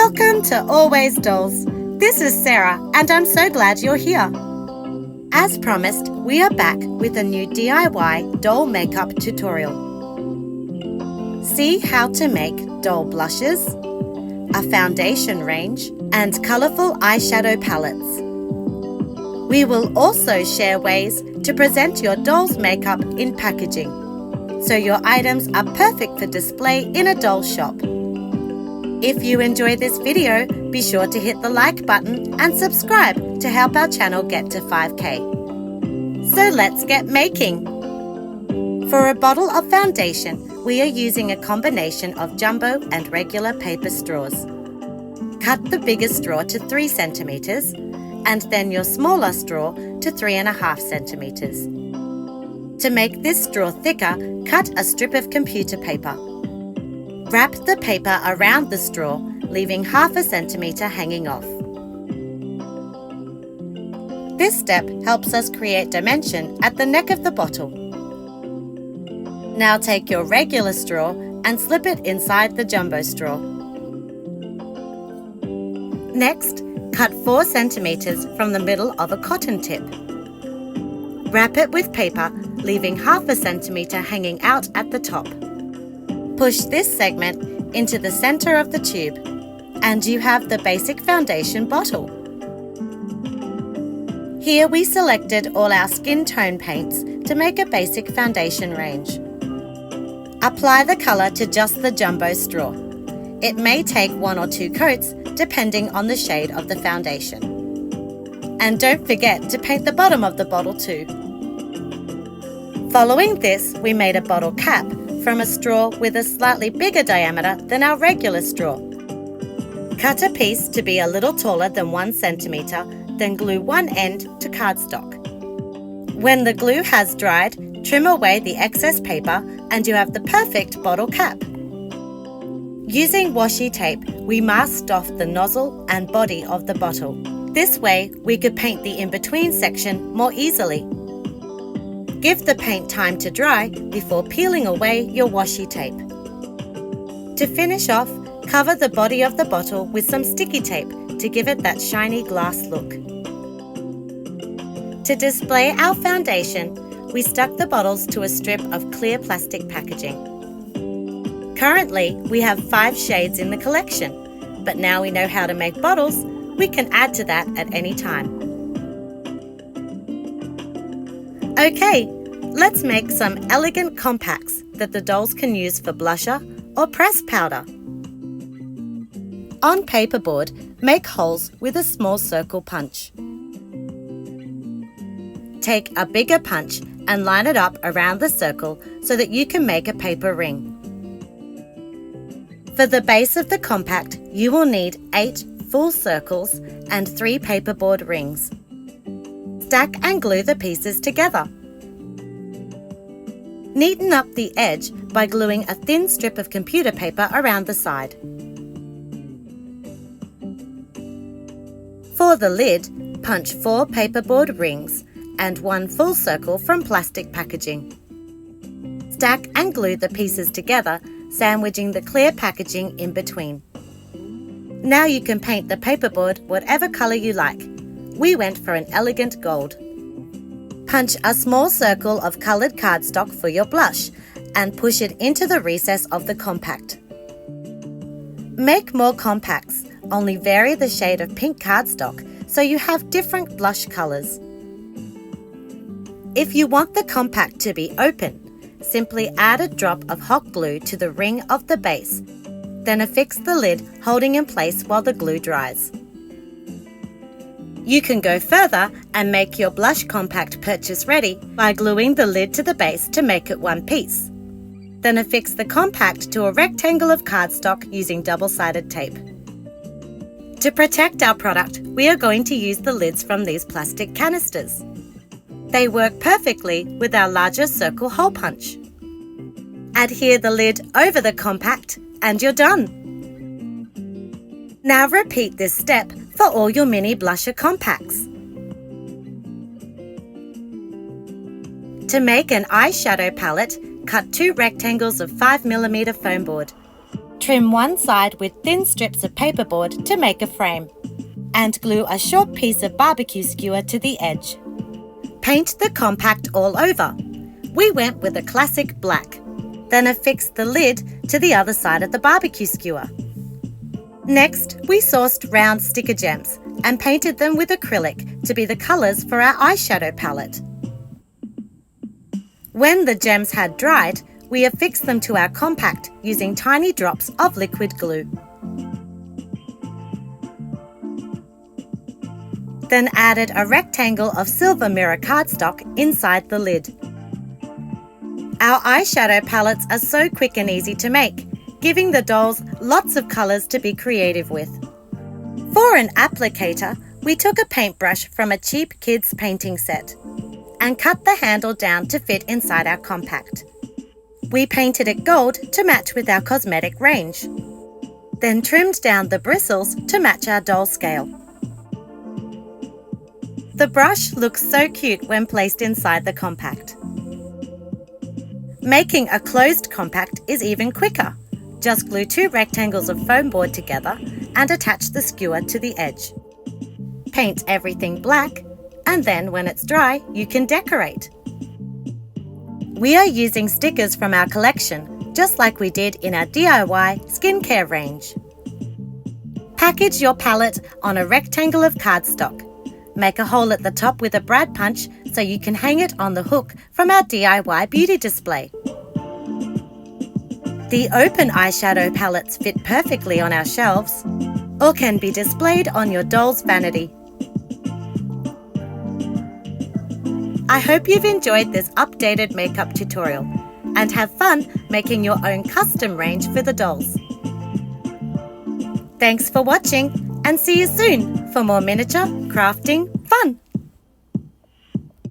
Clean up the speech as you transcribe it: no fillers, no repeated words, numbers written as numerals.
Welcome to Always Dolls. This is Sarah and I'm so glad you're here. As promised, we are back with a new DIY doll makeup tutorial. See how to make doll blushes, a foundation range, and colourful eyeshadow palettes. We will also share ways to present your doll's makeup in packaging, so your items are perfect for display in a doll shop. If you enjoy this video, be sure to hit the like button and subscribe to help our channel get to 5K. So let's get making! For a bottle of foundation, we are using a combination of jumbo and regular paper straws. Cut the bigger straw to 3 centimeters and then your smaller straw to 3.5 centimeters. To make this straw thicker, cut a strip of computer paper. Wrap the paper around the straw, leaving 0.5 centimeter hanging off. This step helps us create dimension at the neck of the bottle. Now take your regular straw and slip it inside the jumbo straw. Next, cut 4 centimeters from the middle of a cotton tip. Wrap it with paper, leaving 0.5 centimeter hanging out at the top. Push this segment into the center of the tube and you have the basic foundation bottle. Here we selected all our skin tone paints to make a basic foundation range. Apply the color to just the jumbo straw. It may take 1 or 2 coats depending on the shade of the foundation. And don't forget to paint the bottom of the bottle too. Following this, we made a bottle cap from a straw with a slightly bigger diameter than our regular straw. Cut a piece to be a little taller than 1 centimeter, then glue one end to cardstock. When the glue has dried, trim away the excess paper and you have the perfect bottle cap. Using washi tape, we masked off the nozzle and body of the bottle. This way, we could paint the in-between section more easily. Give the paint time to dry before peeling away your washi tape. To finish off, cover the body of the bottle with some sticky tape to give it that shiny glass look. To display our foundation, we stuck the bottles to a strip of clear plastic packaging. Currently, we have 5 shades in the collection, but now we know how to make bottles, we can add to that at any time. Okay, let's make some elegant compacts that the dolls can use for blusher or press powder. On paperboard, make holes with a small circle punch. Take a bigger punch and line it up around the circle so that you can make a paper ring. For the base of the compact, you will need 8 full circles and 3 paperboard rings. Stack and glue the pieces together. Neaten up the edge by gluing a thin strip of computer paper around the side. For the lid, punch 4 paperboard rings and 1 full circle from plastic packaging. Stack and glue the pieces together, sandwiching the clear packaging in between. Now you can paint the paperboard whatever colour you like. We went for an elegant gold. Punch a small circle of coloured cardstock for your blush and push it into the recess of the compact. Make more compacts, only vary the shade of pink cardstock so you have different blush colours. If you want the compact to be open, simply add a drop of hot glue to the ring of the base, then affix the lid holding in place while the glue dries. You can go further and make your blush compact purchase ready by gluing the lid to the base to make it one piece. Then affix the compact to a rectangle of cardstock using double-sided tape. To protect our product, we are going to use the lids from these plastic canisters. They work perfectly with our larger circle hole punch. Adhere the lid over the compact and you're done. Now repeat this step for all your mini blusher compacts. To make an eyeshadow palette, cut 2 rectangles of 5mm foam board. Trim one side with thin strips of paperboard to make a frame, and glue a short piece of barbecue skewer to the edge. Paint the compact all over. We went with a classic black. Then affixed the lid to the other side of the barbecue skewer. Next, we sourced round sticker gems and painted them with acrylic to be the colours for our eyeshadow palette. When the gems had dried, we affixed them to our compact using tiny drops of liquid glue. Then added a rectangle of silver mirror cardstock inside the lid. Our eyeshadow palettes are so quick and easy to make, giving the dolls lots of colours to be creative with. For an applicator, we took a paintbrush from a cheap kids painting set and cut the handle down to fit inside our compact. We painted it gold to match with our cosmetic range, then trimmed down the bristles to match our doll scale. The brush looks so cute when placed inside the compact. Making a closed compact is even quicker. Just glue 2 rectangles of foam board together and attach the skewer to the edge. Paint everything black, and then when it's dry, you can decorate. We are using stickers from our collection, just like we did in our DIY skincare range. Package your palette on a rectangle of cardstock. Make a hole at the top with a brad punch so you can hang it on the hook from our DIY beauty display. The open eyeshadow palettes fit perfectly on our shelves or can be displayed on your doll's vanity. I hope you've enjoyed this updated makeup tutorial and have fun making your own custom range for the dolls. Thanks for watching and see you soon for more miniature crafting fun!